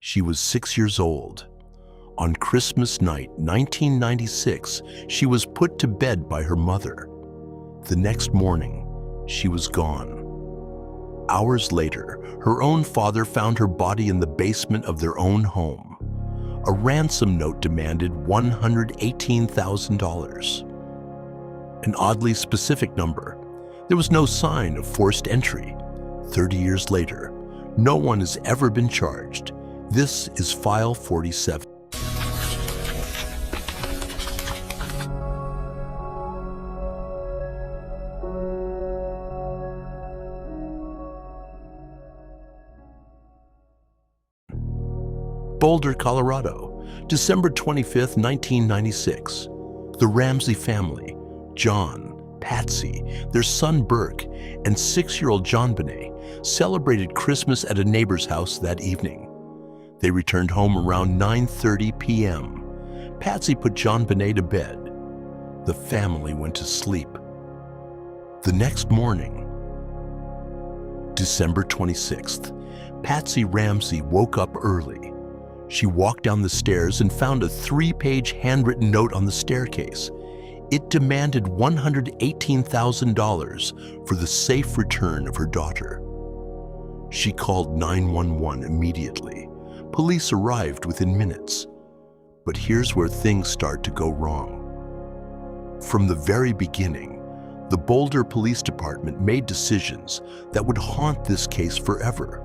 She was 6 years old. On Christmas night, 1996, she was put to bed by her mother. The next morning, she was gone. Hours later, her own father found her body in the basement of their own home. A ransom note demanded $118,000. An oddly specific number. There was no sign of forced entry. 30 years later, no one has ever been charged. This is File 47. Boulder, Colorado, December 25, 1996. The Ramsey family, John, Patsy, their son Burke, and 6-year-old JonBenet celebrated Christmas at a neighbor's house that evening. They returned home around 9:30 p.m. Patsy put JonBenet to bed. The family went to sleep. The next morning, December 26th, Patsy Ramsey woke up early. She walked down the stairs and found a 3-page handwritten note on the staircase. It demanded $118,000 for the safe return of her daughter. She called 911 immediately. Police arrived within minutes. But here's where things start to go wrong. From the very beginning, the Boulder Police Department made decisions that would haunt this case forever.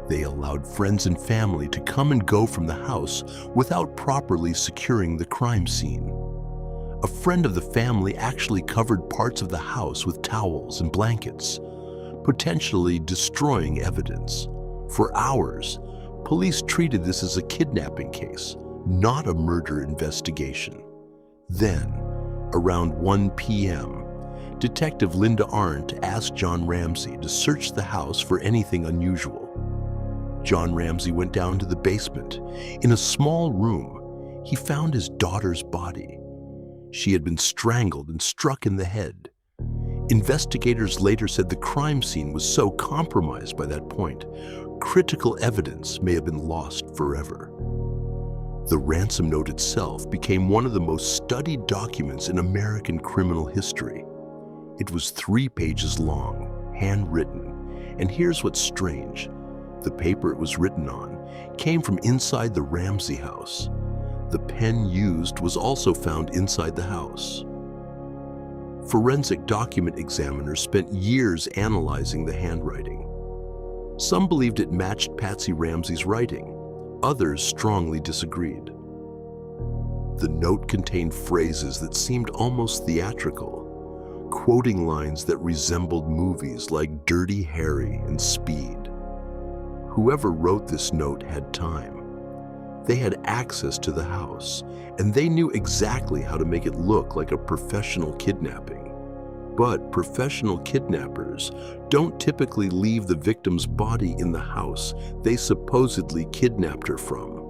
They allowed friends and family to come and go from the house without properly securing the crime scene. A friend of the family actually covered parts of the house with towels and blankets, potentially destroying evidence. For hours, police treated this as a kidnapping case, not a murder investigation. Then, around 1 p.m., Detective Linda Arndt asked John Ramsey to search the house for anything unusual. John Ramsey went down to the basement. In a small room, he found his daughter's body. She had been strangled and struck in the head. Investigators later said the crime scene was so compromised by that point, critical evidence may have been lost forever. The ransom note itself became one of the most studied documents in American criminal history. It was 3 pages long, handwritten, and here's what's strange. The paper it was written on came from inside the Ramsey house. The pen used was also found inside the house. Forensic document examiners spent years analyzing the handwriting. Some believed it matched Patsy Ramsey's writing. Others strongly disagreed. The note contained phrases that seemed almost theatrical, quoting lines that resembled movies like Dirty Harry and Speed. Whoever wrote this note had time. They had access to the house, and they knew exactly how to make it look like a professional kidnapping. But professional kidnappers don't typically leave the victim's body in the house they supposedly kidnapped her from.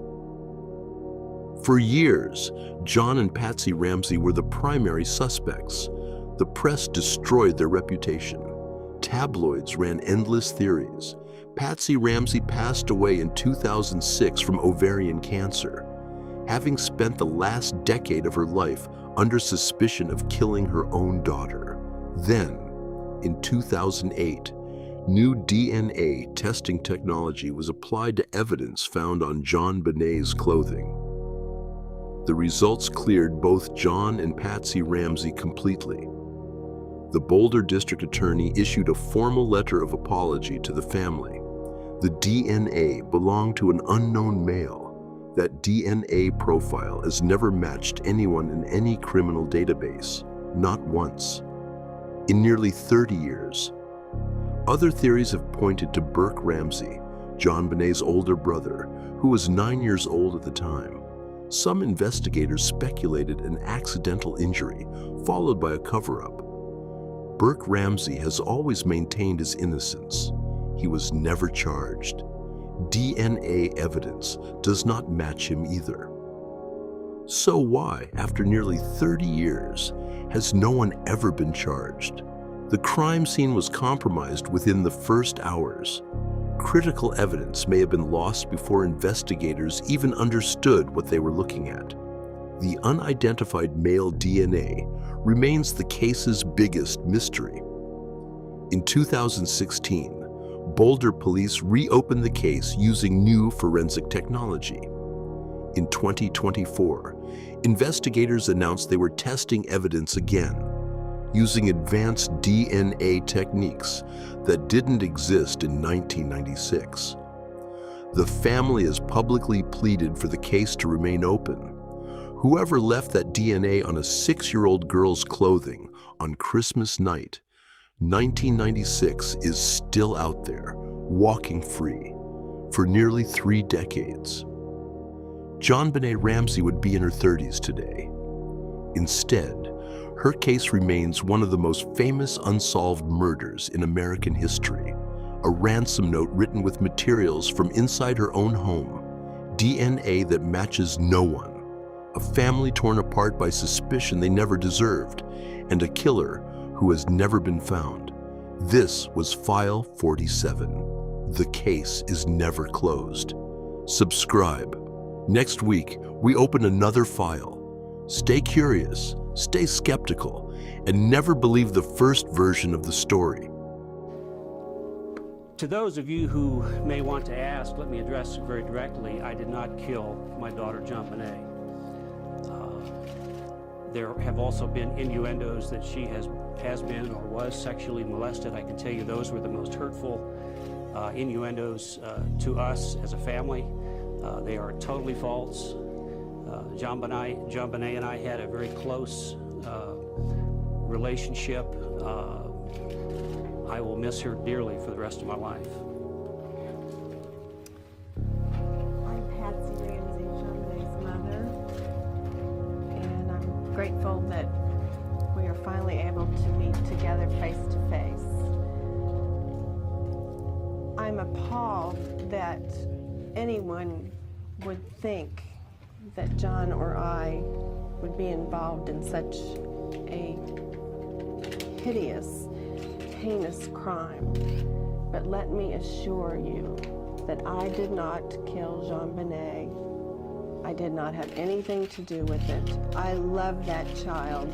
For years, John and Patsy Ramsey were the primary suspects. The press destroyed their reputation. Tabloids ran endless theories. Patsy Ramsey passed away in 2006 from ovarian cancer, having spent the last decade of her life under suspicion of killing her own daughter. Then, in 2008, new DNA testing technology was applied to evidence found on JonBenet's clothing. The results cleared both John and Patsy Ramsey completely. The Boulder District Attorney issued a formal letter of apology to the family. The DNA belonged to an unknown male. That DNA profile has never matched anyone in any criminal database, not once, in nearly 30 years. Other theories have pointed to Burke Ramsey, JonBenet's older brother, who was 9 years old at the time. Some investigators speculated an accidental injury, followed by a cover-up. Burke Ramsey has always maintained his innocence. He was never charged. DNA evidence does not match him either. So why, after nearly 30 years, has no one ever been charged? The crime scene was compromised within the first hours. critical evidence may have been lost before investigators even understood what they were looking at. The unidentified male DNA remains the case's biggest mystery. In 2016, Boulder police reopened the case using new forensic technology. In 2024, investigators announced they were testing evidence again, using advanced DNA techniques that didn't exist in 1996. The family has publicly pleaded for the case to remain open. Whoever left that DNA on a 6-year-old girl's clothing on Christmas night, 1996, is still out there, walking free, for nearly 3 decades. JonBenet Ramsey would be in her 30s today. Instead, her case remains one of the most famous unsolved murders in American history. A ransom note written with materials from inside her own home, DNA that matches no one, a family torn apart by suspicion they never deserved, and a killer who has never been found. This was File 47. The case is never closed. Subscribe. Next week, we open another file. Stay curious, stay skeptical, and never believe the first version of the story. To those of you who may want to ask, let me address it very directly. I did not kill my daughter, JonBenet. There have also been innuendos that she has been or was sexually molested. I can tell you those were the most hurtful innuendos to us as a family. They are totally false. JonBenet and I had a very close relationship. I will miss her dearly for the rest of my life. Grateful that we are finally able to meet together face to face. I'm appalled that anyone would think that John or I would be involved in such a hideous, heinous crime. But let me assure you that I did not kill JonBenet. I did not have anything to do with it. I love that child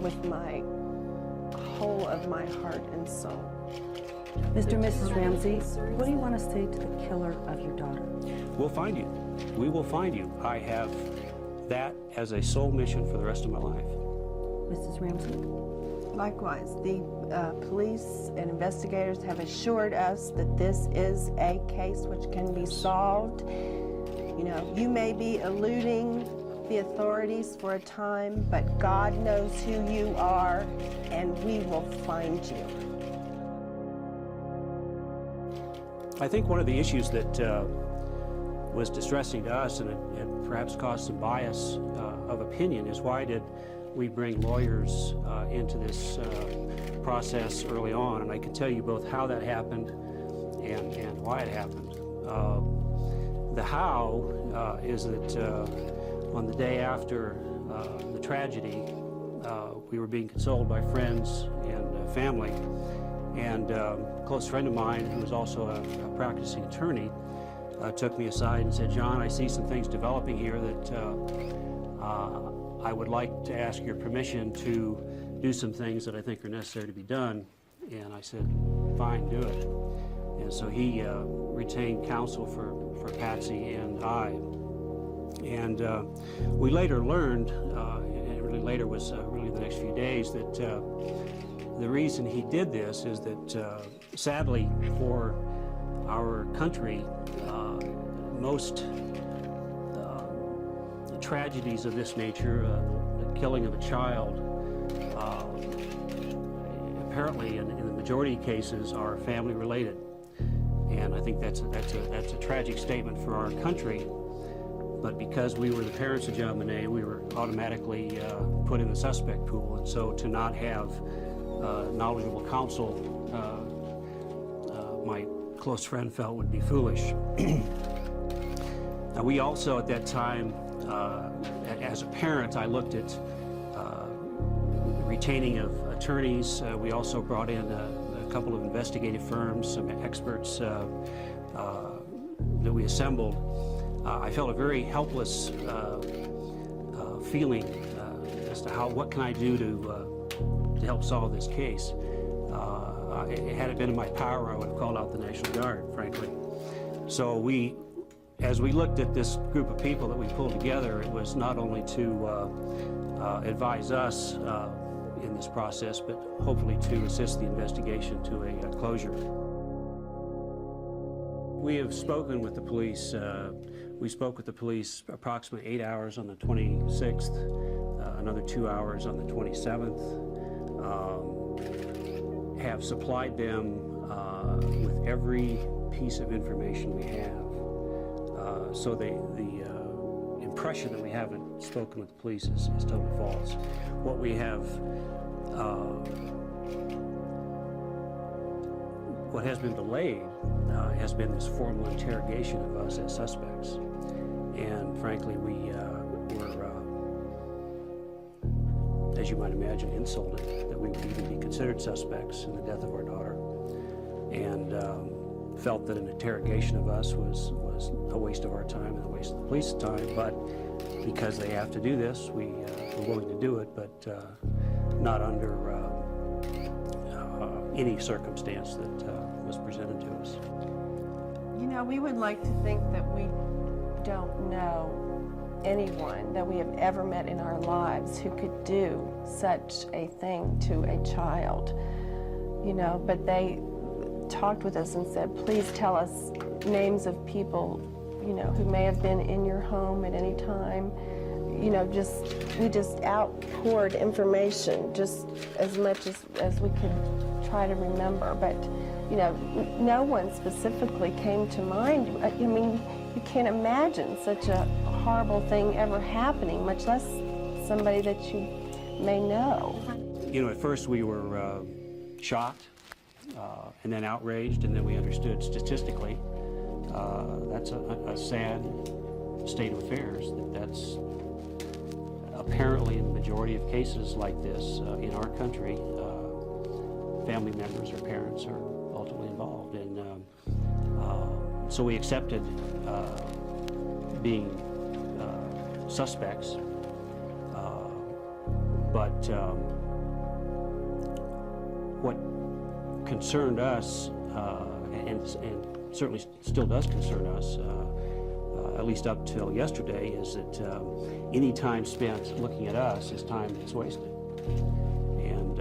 with my whole of my heart and soul. Mr. and Mrs. Ramsey, what do you want to say to the killer of your daughter? We'll find you. We will find you. I have that as a sole mission for the rest of my life. Mrs. Ramsey? Likewise, the police and investigators have assured us that this is a case which can be solved. You know, you may be eluding the authorities for a time, but God knows who you are, and we will find you. I think one of the issues that was distressing to us, and it perhaps caused some bias of opinion, is why did we bring lawyers into this process early on? And I can tell you both how that happened and why it happened. The how is that on the day after the tragedy, we were being consoled by friends and family, and a close friend of mine who was also a practicing attorney took me aside and said, "John, I see some things developing here that I would like to ask your permission to do some things that I think are necessary to be done." And I said, "Fine, do it." And so he retained counsel for Patsy and I. And we later learned, and really later was really the next few days, that the reason he did this is that sadly for our country, most tragedies of this nature, the killing of a child, apparently in the majority of cases are family related. And I think that's a tragic statement for our country. But because we were the parents of JonBenet, we were automatically put in the suspect pool. And so to not have knowledgeable counsel, my close friend felt would be foolish. Now, we also at that time, as a parent, I looked at retaining of attorneys. We also brought in a couple of investigative firms, some experts that we assembled, I felt a very helpless feeling as to what can I do to help solve this case. Had it been in my power, I would have called out the National Guard, frankly. So as we looked at this group of people that we pulled together, it was not only to advise us in this process, but hopefully to assist the investigation to a closure. We have spoken with the police. We spoke with the police approximately 8 hours on the 26th, another 2 hours on the 27th. Have supplied them with every piece of information we have. So the impression that we haven't spoken with the police is totally false. What we have, what has been delayed has been this formal interrogation of us as suspects. And frankly, we were, as you might imagine, insulted that we would even be considered suspects in the death of our daughter. And felt that an interrogation of us was a waste of our time and a waste of the police's time, but because they have to do this, we were willing to do it, but not under any circumstance that was presented to us. You know, we would like to think that we don't know anyone that we have ever met in our lives who could do such a thing to a child, you know, but they talked with us and said, please tell us names of people, you know, who may have been in your home at any time. You know, we just outpoured information just as much as we could try to remember. But, you know, no one specifically came to mind. I mean, you can't imagine such a horrible thing ever happening, much less somebody that you may know. You know, at first we were shocked. And then outraged, and then we understood statistically that's a sad state of affairs. That's apparently in the majority of cases like this in our country, family members or parents are ultimately involved. And so we accepted being suspects, but what concerned us, and certainly still does concern us, at least up till yesterday, is that any time spent looking at us is time that's wasted. And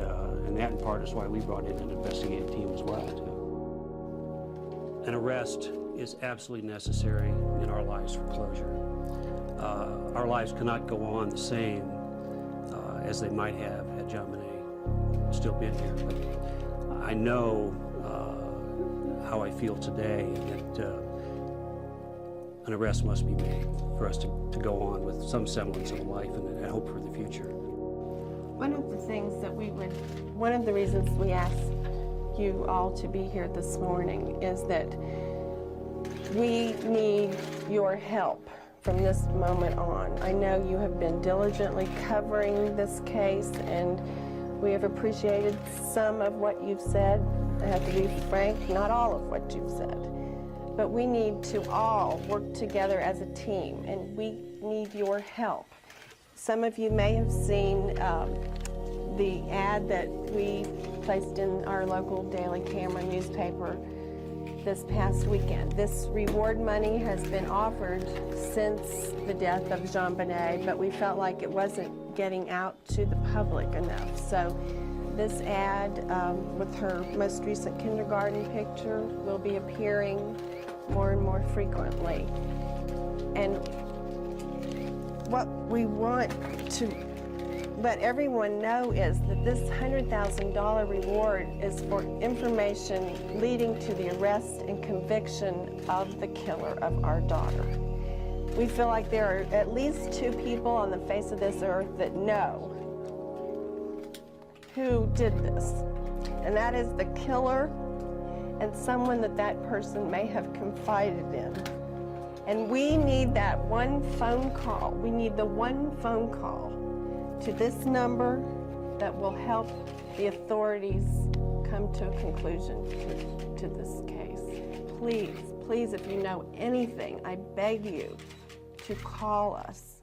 that in part is why we brought in an investigative team as well, too. An arrest is absolutely necessary in our lives for closure. Our lives cannot go on the same as they might have had JonBenet still been here. But I know how I feel today, that an arrest must be made for us to go on with some semblance of a life and hope for the future. One of the reasons we asked you all to be here this morning is that we need your help from this moment on. I know you have been diligently covering this case, and we have appreciated some of what you've said. I have to be frank, not all of what you've said. But we need to all work together as a team, and we need your help. Some of you may have seen the ad that we placed in our local Daily Camera newspaper this past weekend. This reward money has been offered since the death of JonBenet, but we felt like it wasn't getting out to the public enough. So this ad with her most recent kindergarten picture will be appearing more and more frequently. And what we want to let everyone know is that this $100,000 reward is for information leading to the arrest and conviction of the killer of our daughter. We feel like there are at least 2 people on the face of this earth that know who did this, and that is the killer and someone that person may have confided in. And we need that one phone call. We need the one phone call to this number that will help the authorities come to a conclusion to this case. Please, please, if you know anything, I beg you to call us.